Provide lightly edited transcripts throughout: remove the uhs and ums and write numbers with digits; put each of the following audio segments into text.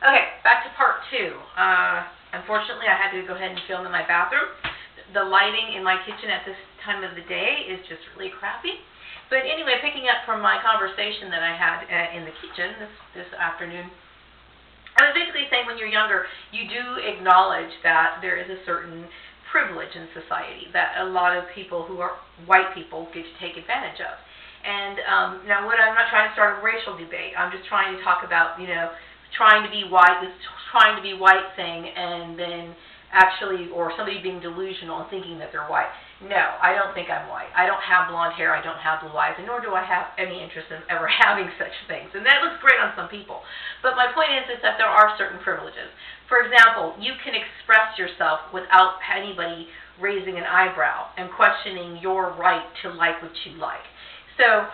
Okay, back to part two. Unfortunately, I had to go ahead and film in my bathroom. The lighting in my kitchen at this time of the day is just really crappy. But anyway, picking up from my conversation that I had in the kitchen this afternoon, I was basically saying when you're younger, you do acknowledge that there is a certain privilege in society that a lot of people who are white people get to take advantage of. And now I'm not trying to start a racial debate. I'm just trying to talk about, trying to be white, this trying to be white thing, and then actually, or somebody being delusional and thinking that they're white. No, I don't think I'm white. I don't have blonde hair, I don't have blue eyes, and nor do I have any interest in ever having such things. And that looks great on some people. But my point is that there are certain privileges. For example, you can express yourself without anybody raising an eyebrow and questioning your right to like what you like. So,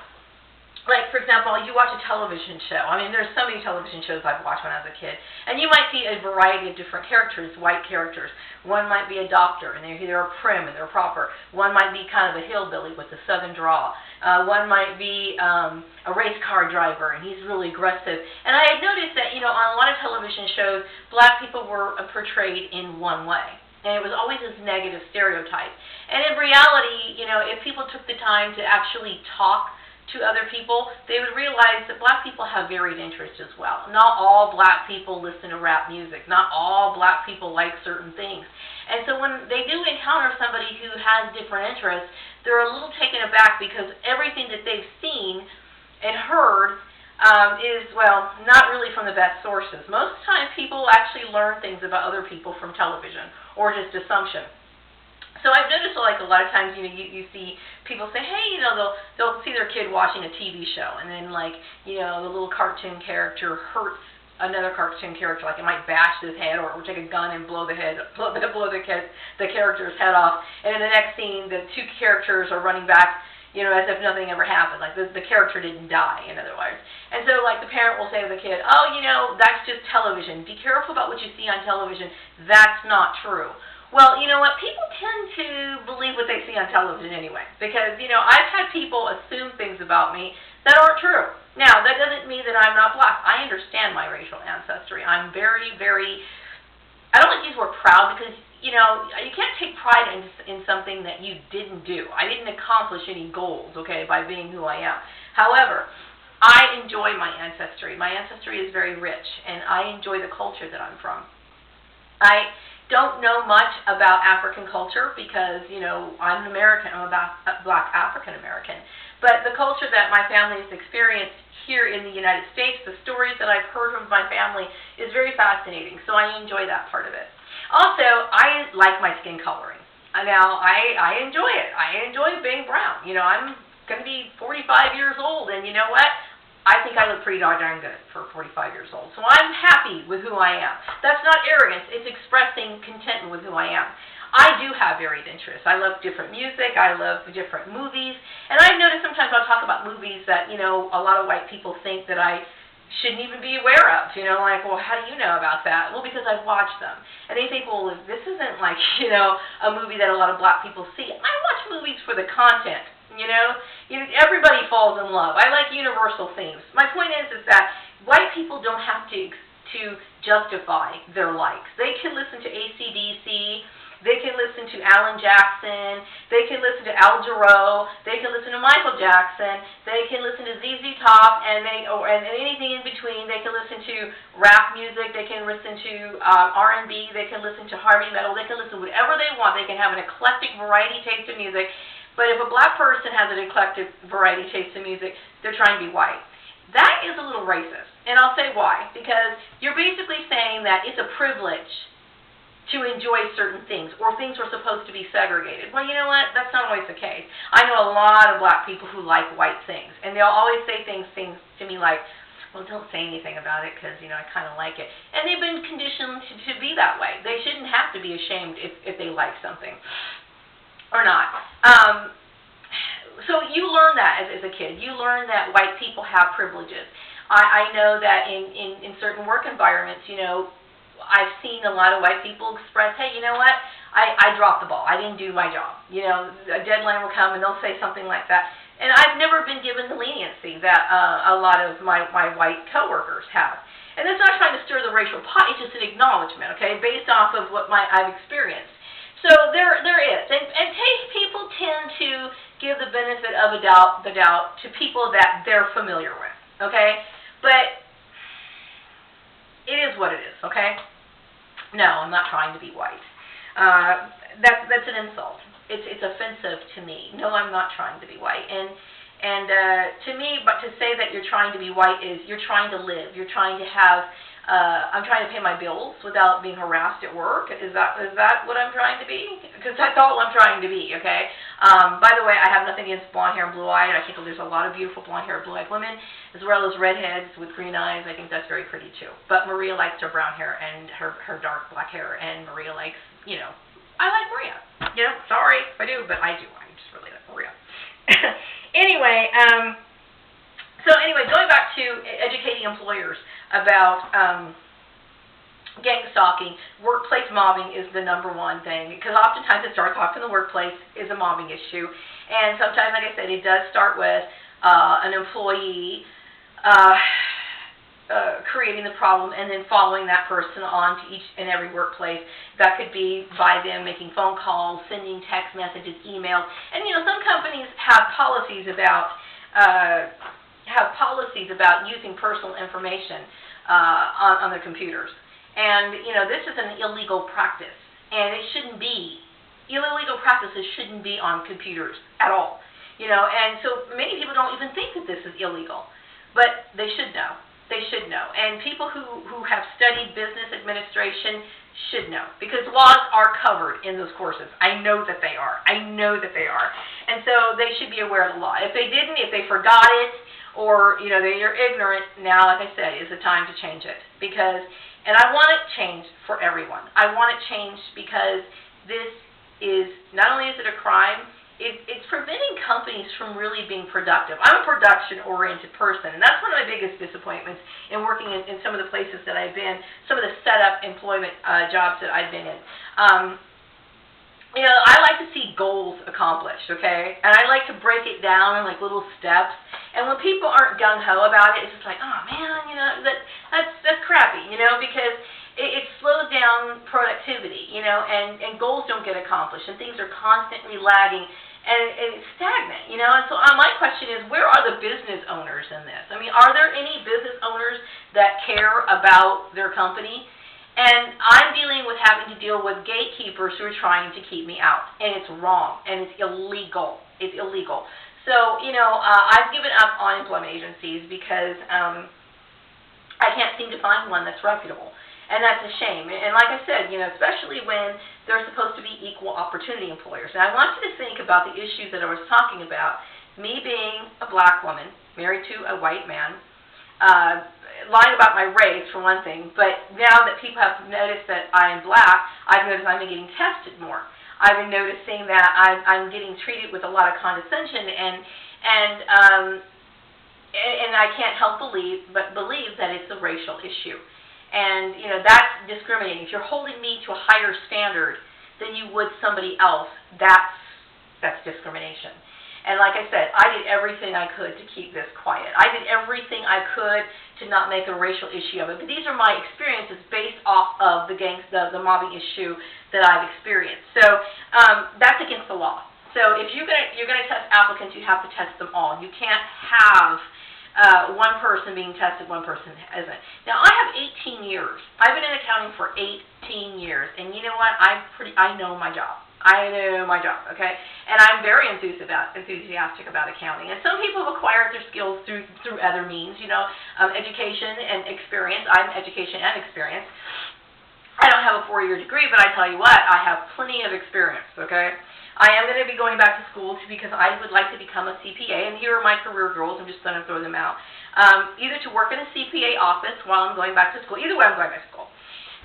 like, for example, you watch a television show. I mean, there's so many television shows I've watched when I was a kid. And you might see a variety of different characters, white characters. One might be a doctor, and they're prim and they're proper. One might be kind of a hillbilly with a southern drawl. One might be a race car driver, and he's really aggressive. And I had noticed that, on a lot of television shows, black people were portrayed in one way. And it was always this negative stereotype. And in reality, if people took the time to actually talk to other people, they would realize that black people have varied interests as well. Not all black people listen to rap music. Not all black people like certain things. And so when they do encounter somebody who has different interests, they're a little taken aback because everything that they've seen and heard is, not really from the best sources. Most of the time people actually learn things about other people from television or just assumption. So I've noticed, like, a lot of times, you see people say, hey, they'll see their kid watching a TV show, and then, like, the little cartoon character hurts another cartoon character, like it might bash his head, or take a gun and blow the character's head off, and in the next scene, the two characters are running back, as if nothing ever happened, like the character didn't die, in other words. And so, like, the parent will say to the kid, oh, that's just television. Be careful about what you see on television. That's not true. Well, you know what? People tend to believe what they see on television anyway, because, I've had people assume things about me that aren't true. Now, that doesn't mean that I'm not black. I understand my racial ancestry. I'm very, very, I don't like to use the word proud because, you can't take pride in something that you didn't do. I didn't accomplish any goals, okay, by being who I am. However, I enjoy my ancestry. My ancestry is very rich, and I enjoy the culture that I'm from. I don't know much about African culture because, I'm an American. I'm a black African American. But the culture that my family has experienced here in the United States, the stories that I've heard from my family, is very fascinating. So I enjoy that part of it. Also, I like my skin coloring. Now, I enjoy it. I enjoy being brown. I'm going to be 45 years old, and you know what? I think I look pretty darn good for 45 years old. So I'm happy with who I am. That's not arrogance. It's expressing contentment with who I am. I do have varied interests. I love different music. I love different movies. And I've noticed sometimes I'll talk about movies that, a lot of white people think that I shouldn't even be aware of. Like, well, how do you know about that? Well, because I've watched them. And they think, well, this isn't like, a movie that a lot of black people see. I watch movies for the content. Everybody falls in love. I like universal themes. My point is that white people don't have to justify their likes. They can listen to AC/DC. They can listen to Alan Jackson. They can listen to Al Jarreau. They can listen to Michael Jackson. They can listen to ZZ Top and anything in between. They can listen to rap music. They can listen to R&B. They can listen to heavy metal. They can listen to whatever they want. They can have an eclectic variety taste of music. But if a black person has an eclectic variety taste in music, they're trying to be white. That is a little racist. And I'll say why. Because you're basically saying that it's a privilege to enjoy certain things, or things are supposed to be segregated. Well, you know what? That's not always the case. I know a lot of black people who like white things. And they'll always say things to me like, well, don't say anything about it because, I kind of like it. And they've been conditioned to be that way. They shouldn't have to be ashamed if they like something. Or not. So you learn that as a kid. You learn that white people have privileges. I know that in certain work environments, I've seen a lot of white people express, hey, you know what? I dropped the ball. I didn't do my job. A deadline will come and they'll say something like that. And I've never been given the leniency that a lot of my white coworkers have. And it's not trying to stir the racial pot, it's just an acknowledgement, okay, based off of what I've experienced. So there is. And people tend to give the benefit of the doubt to people that they're familiar with, okay? But it is what it is, okay? No, I'm not trying to be white. That's an insult. It's offensive to me. No, I'm not trying to be white. And to me, but to say that you're trying to be white is you're trying to live. You're trying to have. I'm trying to pay my bills without being harassed at work. Is that what I'm trying to be? Because that's all I'm trying to be. Okay. By the way, I have nothing against blonde hair and blue-eyed. I think there's a lot of beautiful blonde hair and blue-eyed women, as well as redheads with green eyes. I think that's very pretty too. But Maria likes her brown hair and her dark black hair, and Maria likes, I like Maria. Sorry if I do, but I do. I just really like Maria. Anyway, going back to educating employers about gang stalking, workplace mobbing is the number one thing, because oftentimes it starts off in the workplace is a mobbing issue, and sometimes, like I said, it does start with an employee creating the problem and then following that person on to each and every workplace. That could be by them making phone calls, sending text messages, emails, and some companies have policies about using personal information on their computers. And this is an illegal practice, and it shouldn't be. Illegal practices shouldn't be on computers at all. And so many people don't even think that this is illegal, but they should know. They should know. And people who have studied business administration should know, because laws are covered in those courses. I know that they are. And so they should be aware of the law. If they didn't, if they forgot it, or they're ignorant, now, like I said, is the time to change it. And I want it changed for everyone. I want it changed because this is, not only is it a crime, it's preventing companies from really being productive. I'm a production-oriented person, and that's one of my biggest disappointments in working in some of the places that I've been, some of the set-up employment jobs that I've been in. I like to see goals accomplished, okay? And I like to break it down in little steps. And when people aren't gung-ho about it, it's just like, oh man, that's crappy, because it slows down productivity, and goals don't get accomplished, and things are constantly lagging, and it's stagnant, And so my question is, where are the business owners in this? I mean, are there any business owners that care about their company? And I'm dealing with having to deal with gatekeepers who are trying to keep me out, and it's wrong, and it's illegal. It's illegal. So, I've given up on employment agencies because I can't seem to find one that's reputable. And that's a shame. And like I said, especially when they're supposed to be equal opportunity employers. And I want you to think about the issues that I was talking about. Me being a black woman, married to a white man, lying about my race, for one thing, but now that people have noticed that I am black, I've noticed I've been getting tested more. I've been noticing that I'm getting treated with a lot of condescension, and I can't help believe that it's a racial issue. And, that's discriminating. If you're holding me to a higher standard than you would somebody else, that's discrimination. And like I said, I did everything I could to keep this quiet. I did everything I could to not make a racial issue of it. But these are my experiences based off of the mobbing issue that I've experienced. So that's against the law. So if you're gonna test applicants, you have to test them all. You can't have one person being tested, one person isn't. Now, I have 18 years. I've been in accounting for 18 years, and you know what? I know my job. I know my job, okay? And I'm very enthusiastic about accounting. And some people have acquired their skills through other means, education and experience. I'm education and experience. I don't have a 4-year degree, but I tell you what, I have plenty of experience, okay? I am going to be going back to school because I would like to become a CPA, and here are my career goals. I'm just going to throw them out. Either to work in a CPA office while I'm going back to school. Either way, I'm going back to school.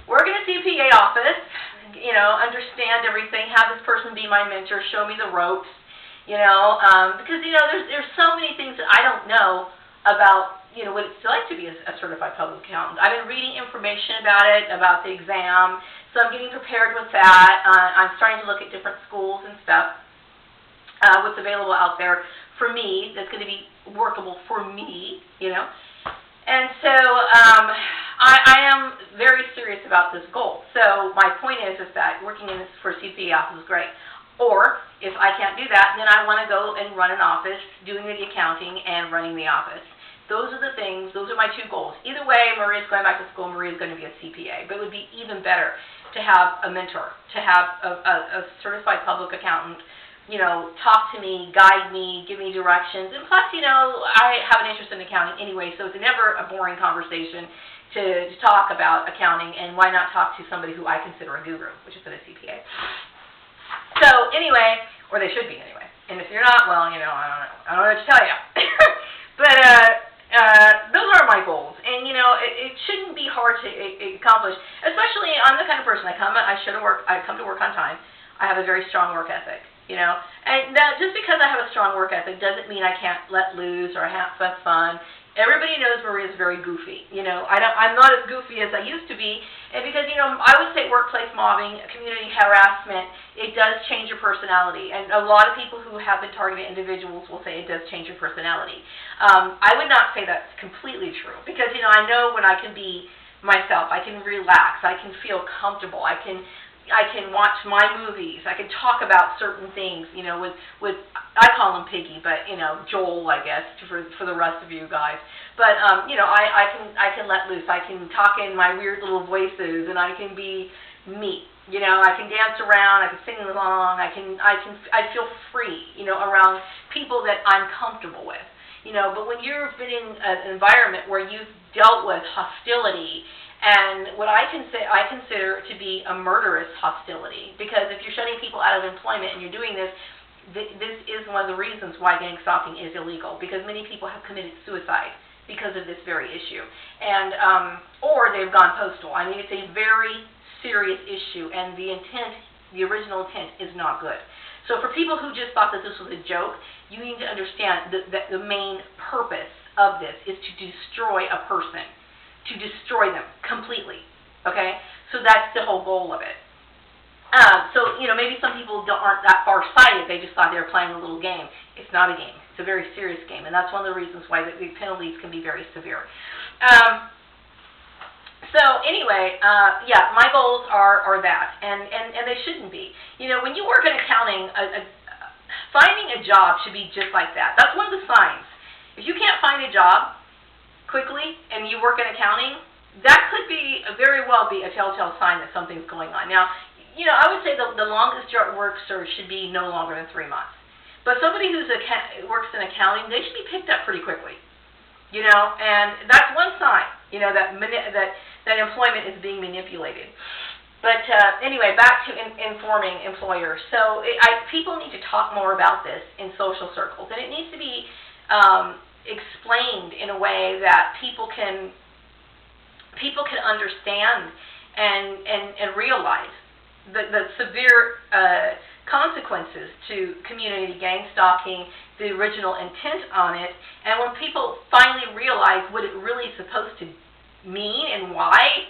Work in a CPA office, understand everything, have this person be my mentor, show me the ropes, because, there's so many things that I don't know about, what it's like to be a certified public accountant. I've been reading information about it, about the exam, so I'm getting prepared with that. I'm starting to look at different schools and stuff. what's available out there for me that's going to be workable for me, you know. And so I am very serious about this goal. So my point is that working in this for CPA office is great. Or if I can't do that, then I want to go and run an office, doing the accounting and running the office. Those are the things, those are my two goals. Either way, Maria's going back to school, Maria's going to be a CPA. But it would be even better to have a mentor, to have a certified public accountant, you know, talk to me, guide me, give me directions. And plus, you know, I have an interest in accounting anyway, so it's never a boring conversation to talk about accounting, and why not talk to somebody who I consider a guru, which is a CPA. So anyway, or they should be anyway. And if you're not, well, you know, I don't know what to tell you. But those are my goals, and you know, it shouldn't be hard to accomplish. Especially, I'm the kind of person I come to work on time. I have a very strong work ethic, you know. And just because I have a strong work ethic doesn't mean I can't let loose or have fun. Everybody knows Maria's very goofy. You know, I'm not as goofy as I used to be, and because, you know, I would say workplace mobbing, community harassment, it does change your personality. And a lot of people who have been targeted individuals will say it does change your personality. I would not say that's completely true, because, you know, I know when I can be myself, I can relax, I can feel comfortable, I can watch my movies. I can talk about certain things, you know, with I call him Piggy, but, you know, Joel, I guess, for the rest of you guys. But, you know, I can let loose. I can talk in my weird little voices, and I can be me. You know, I can dance around. I can sing along. I feel free, you know, around people that I'm comfortable with. You know, but when you've been in an environment where you've dealt with hostility, and what I consider to be a murderous hostility, because if you're shutting people out of employment and you're doing this, this is one of the reasons why gang stalking is illegal, because many people have committed suicide because of this very issue, and or they've gone postal. I mean, it's a very serious issue, and the original intent is not good. So for people who just thought that this was a joke, you need to understand that the main purpose of this is to destroy a person, to destroy them completely, okay? So that's the whole goal of it. So, you know, maybe some people aren't that far-sighted. They just thought they were playing a little game. It's not a game. It's a very serious game, and that's one of the reasons why the penalties can be very severe. So anyway, yeah, my goals are that, and they shouldn't be. You know, when you work in accounting, finding a job should be just like that. That's one of the signs. If you can't find a job quickly and you work in accounting, that could be very well be a telltale sign that something's going on. Now, you know, I would say the longest work search should be no longer than 3 months. But somebody who works in accounting, they should be picked up pretty quickly. You know, and that's one sign, you know, that employment is being manipulated. But anyway, back to informing employers. So people need to talk more about this in social circles, and it needs to be explained in a way that people can understand and realize the severe consequences to community gang stalking, the original intent on it, and when people finally realize what it really is supposed to mean and why,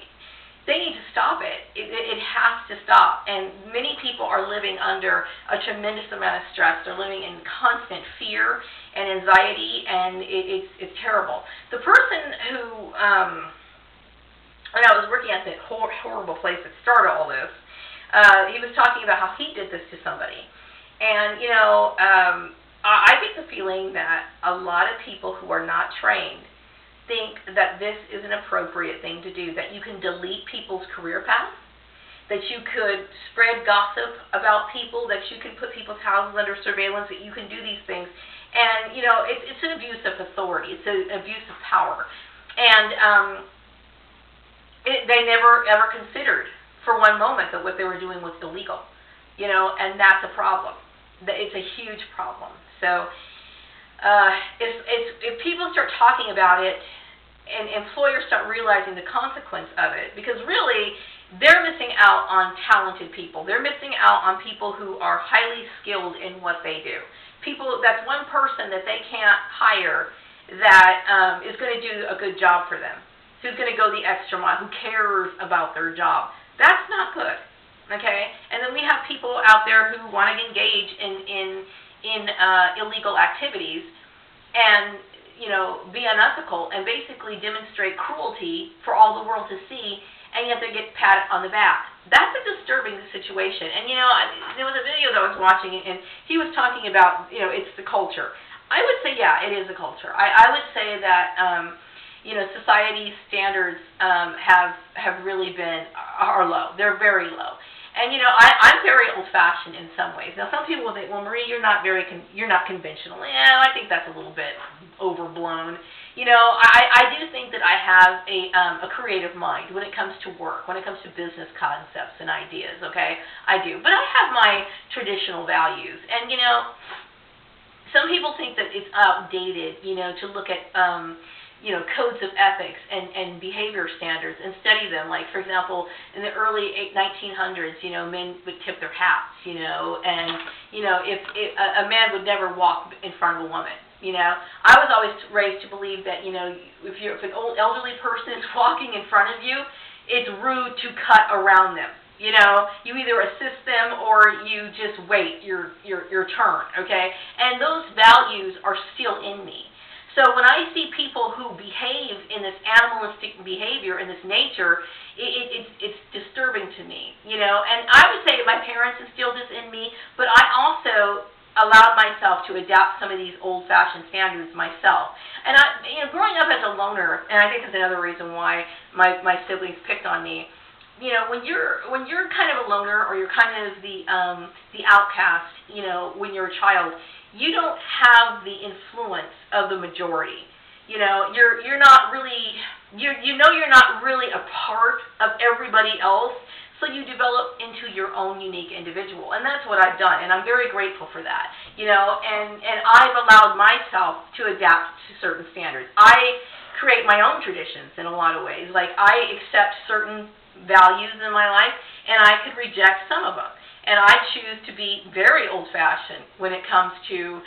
they need to stop it. It has to stop. And many people are living under a tremendous amount of stress. They're living in constant fear and anxiety, and it's terrible. The person who, when I was working at that horrible place that started all this, he was talking about how he did this to somebody. And, you know, I get the feeling that a lot of people who are not trained think that this is an appropriate thing to do, that you can delete people's career paths, that you could spread gossip about people, that you can put people's houses under surveillance, that you can do these things. And, you know, it's an abuse of authority. It's an abuse of power. And they never, ever considered for one moment that what they were doing was illegal, you know, and that's a problem. It's a huge problem. So if people start talking about it and employers start realizing the consequence of it, because really they're missing out on talented people. They're missing out on people who are highly skilled in what they do. People, that's one person that they can't hire that is going to do a good job for them, who's going to go the extra mile, who cares about their job. That's not good, okay? And then we have people out there who want to engage in in illegal activities and, be unethical and basically demonstrate cruelty for all the world to see, and yet they get patted on the back. That's a disturbing situation. And, there was a video that I was watching, and he was talking about, it's the culture. I would say, yeah, it is a culture. I would say that, society's standards have really are low. They're very low. And, I'm very old-fashioned in some ways. Now, some people will think, well, Marie, you're not conventional. Yeah, I think that's a little bit overblown. I do think that I have a creative mind when it comes to work, when it comes to business concepts and ideas, okay? I do. But I have my traditional values. And, some people think that it's outdated, to look at codes of ethics and behavior standards and study them. Like, for example, in the early 1900s, men would tip their hats, and, if a man would never walk in front of a woman. I was always raised to believe that, if an old elderly person is walking in front of you, it's rude to cut around them. You either assist them or you just wait your turn, okay? And those values are still in me. So when I see people who behave in this animalistic behavior, in this nature, it's disturbing to me, And I would say my parents instilled this in me, but I also allowed myself to adapt some of these old-fashioned standards myself. And growing up as a loner, and I think that's another reason why my siblings picked on me. When you're kind of a loner, or you're kind of the outcast, when you're a child, you don't have the influence of the majority. You're not really you're not really a part of everybody else. So you develop into your own unique individual, and that's what I've done, and I'm very grateful for that. And I've allowed myself to adapt to certain standards. I create my own traditions in a lot of ways. Like, I accept certain values in my life, and I could reject some of them. And I choose to be very old-fashioned when it comes to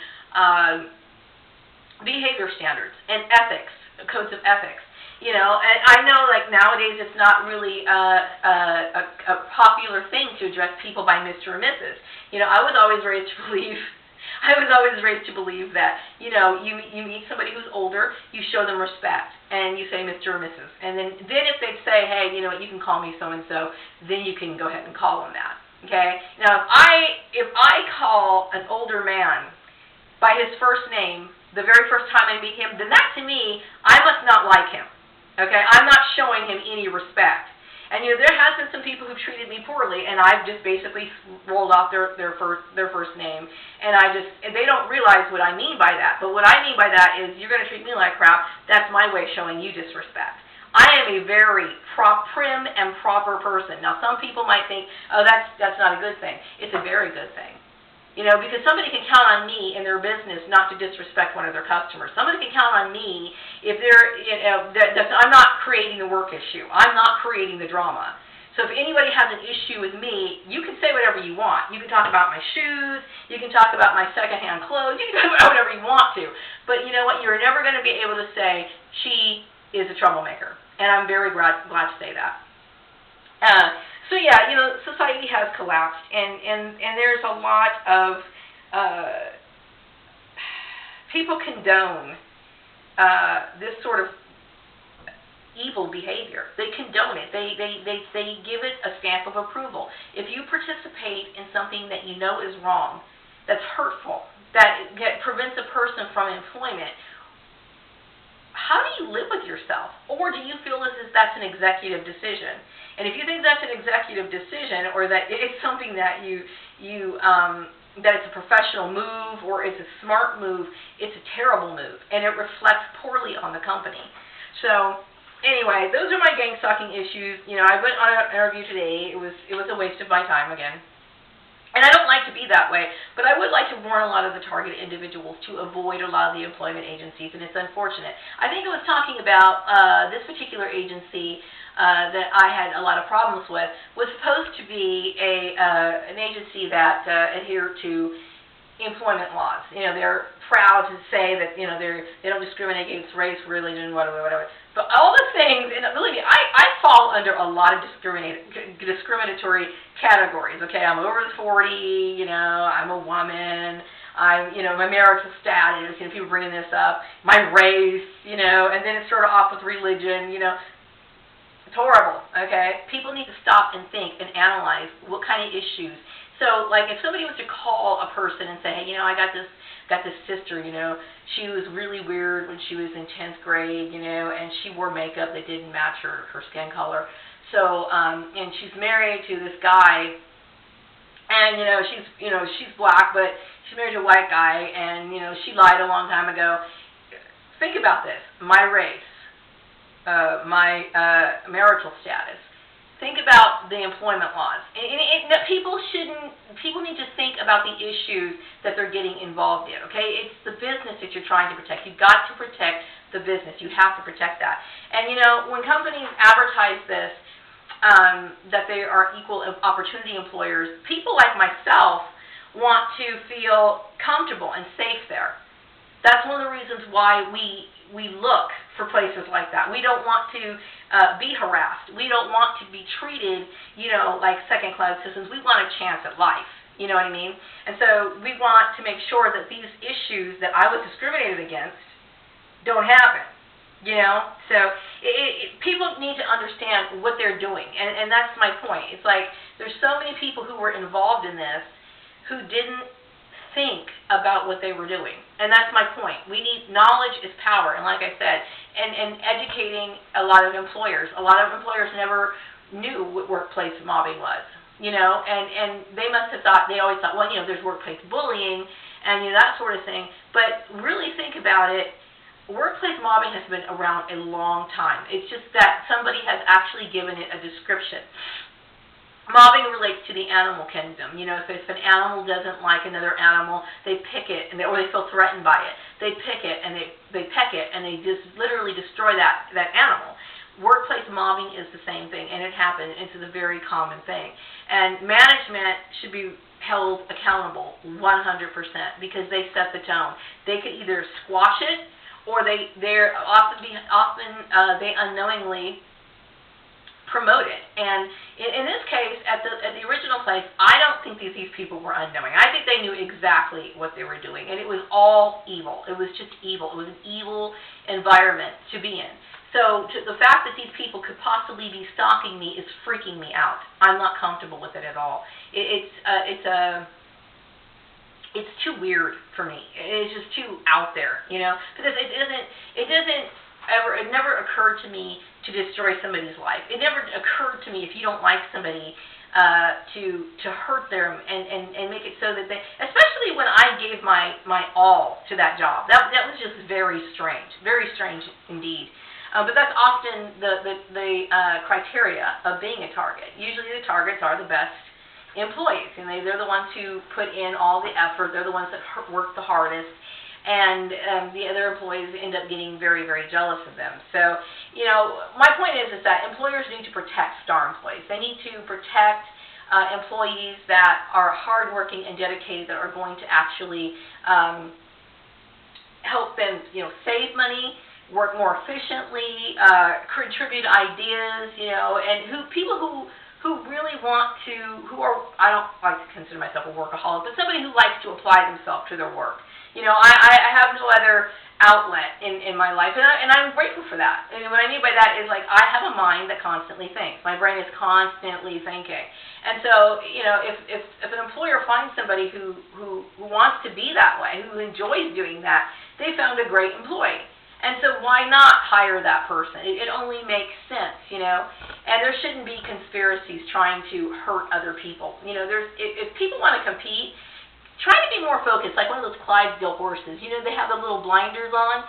behavior standards and ethics, codes of ethics. And I know, like, nowadays it's not really a popular thing to address people by Mr. or Mrs. I was always raised to believe that, you meet somebody who's older, you show them respect, and you say Mr. or Mrs. And then if they say, hey, you can call me so-and-so, then you can go ahead and call them that, okay? Now, if I call an older man by his first name the very first time I meet him, then that, to me, I must not like him, okay? I'm not showing him any respect. And, there has been some people who've treated me poorly, and I've just basically rolled off their first name, and they don't realize what I mean by that. But what I mean by that is, you're going to treat me like crap, that's my way of showing you disrespect. I am a very prim and proper person. Now, some people might think, oh, that's not a good thing. It's a very good thing. Because somebody can count on me in their business not to disrespect one of their customers. Somebody can count on me if I'm not creating the work issue. I'm not creating the drama. So if anybody has an issue with me, you can say whatever you want. You can talk about my shoes. You can talk about my secondhand clothes. You can talk about whatever you want to. But you know what? You're never going to be able to say, she is a troublemaker. And I'm very glad to say that. So yeah, society has collapsed, and there's a lot of people condone this sort of evil behavior. They condone it. They give it a stamp of approval. If you participate in something that you know is wrong, that's hurtful, that prevents a person from employment, how do you live with yourself? Or do you feel as if that's an executive decision? And if you think that's an executive decision, or that it's something that that it's a professional move, or it's a smart move, it's a terrible move, and it reflects poorly on the company. So anyway, those are my gang stalking issues. I went on an interview today. It was a waste of my time again. And I don't like to be that way, but I would like to warn a lot of the targeted individuals to avoid a lot of the employment agencies, and it's unfortunate. I think I was talking about this particular agency that I had a lot of problems with was supposed to be an agency that adhered to employment laws. They're proud to say that they don't discriminate against race, religion, whatever. But all the things, and believe me, I fall under a lot of discriminatory categories. Okay, I'm over 40, I'm a woman, my marital status, people bringing this up, my race, and then it's sort of off with religion, It's horrible, okay? People need to stop and think and analyze what kind of issues. So, like, if somebody was to call a person and say, hey, I got this sister, she was really weird when she was in 10th grade, and she wore makeup that didn't match her skin color. So, and she's married to this guy, and, she's black, but she's married to a white guy, and, she lied a long time ago. Think about this. My race, my marital status. Think about the employment laws. People need to think about the issues that they're getting involved in, okay? It's the business that you're trying to protect. You've got to protect the business. You have to protect that. And, when companies advertise this, that they are equal opportunity employers, people like myself want to feel comfortable and safe there. That's one of the reasons why we look for places like that. We don't want to be harassed. We don't want to be treated, like second-class citizens. We want a chance at life. You know what I mean? And so we want to make sure that these issues that I was discriminated against don't happen. So people need to understand what they're doing, and that's my point. It's like there's so many people who were involved in this who didn't think about what they were doing. And that's my point. We need knowledge is power. And like I said, and educating a lot of employers. A lot of employers never knew what workplace mobbing was, and they must have thought, they always thought, well, there's workplace bullying and, that sort of thing. But really think about it. Workplace mobbing has been around a long time. It's just that somebody has actually given it a description. Mobbing relates to the animal kingdom. If an animal doesn't like another animal, they pick it, or they feel threatened by it. They pick it and they peck it, and they just literally destroy that animal. Workplace mobbing is the same thing, and it happens. It's a very common thing. And management should be held accountable 100% because they set the tone. They could either squash it, or they're often they unknowingly promote it. And in this case, at the original place, I don't think these people were unknowing. I think they knew exactly what they were doing, and it was all evil. It was just evil. It was an evil environment to be in. So the fact that these people could possibly be stalking me is freaking me out. I'm not comfortable with it at all. It's too weird for me. It's just too out there, because it never occurred to me to destroy somebody's life. It never occurred to me, if you don't like somebody, to hurt them and make it so that they, especially when I gave my all to that job. That was just very strange indeed. But that's often the criteria of being a target. Usually the targets are the best employees, and they're the ones who put in all the effort. They're the ones that work the hardest. And the other employees end up getting very, very jealous of them. So, my point is that employers need to protect star employees. They need to protect employees that are hardworking and dedicated, that are going to actually help them, save money, work more efficiently, contribute ideas, and people who really want to, I don't like to consider myself a workaholic, but somebody who likes to apply themselves to their work. I have no other outlet in my life, and I'm grateful for that. And what I mean by that is, like, I have a mind that constantly thinks. My brain is constantly thinking. And so, if an employer finds somebody who wants to be that way, who enjoys doing that, they found a great employee. And so why not hire that person? It only makes sense, And there shouldn't be conspiracies trying to hurt other people. If people want to compete, try to be more focused, like one of those Clydesdale horses. They have the little blinders on.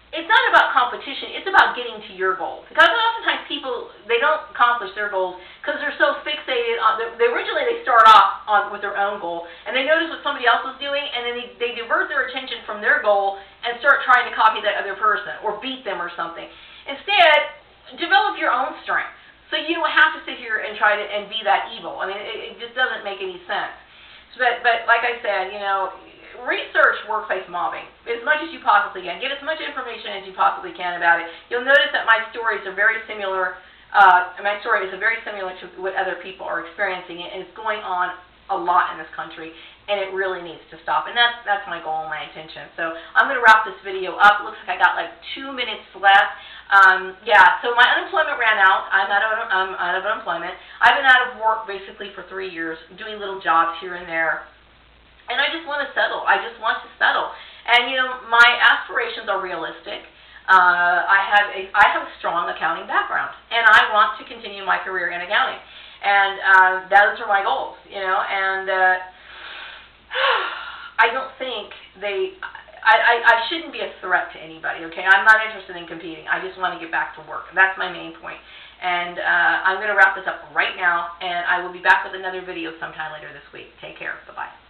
It's not about competition. It's about getting to your goals. Because oftentimes people, they don't accomplish their goals because they're so fixated on, originally they start off with their own goal, and they notice what somebody else is doing, and then they divert their attention from their goal and start trying to copy that other person or beat them or something. Instead, develop your own strengths. So you don't have to sit here and try to be that evil. I mean, it just doesn't make any sense. But like I said, research workplace mobbing as much as you possibly can. Get as much information as you possibly can about it. You'll notice that my stories are very similar. My story is very similar to what other people are experiencing, and it's going on a lot in this country, and it really needs to stop. And that's my goal and my intention. So I'm going to wrap this video up. It looks like I got like 2 minutes left. Yeah, so my unemployment ran out. I'm out of unemployment. I've been out of work basically for 3 years, doing little jobs here and there. And I just want to settle. I just want to settle. And, you know, my aspirations are realistic. I have a strong accounting background, and I want to continue my career in accounting. And those are my goals, you know. And I don't think I shouldn't be a threat to anybody, okay? I'm not interested in competing. I just want to get back to work. That's my main point. And I'm going to wrap this up right now, and I will be back with another video sometime later this week. Take care. Bye-bye.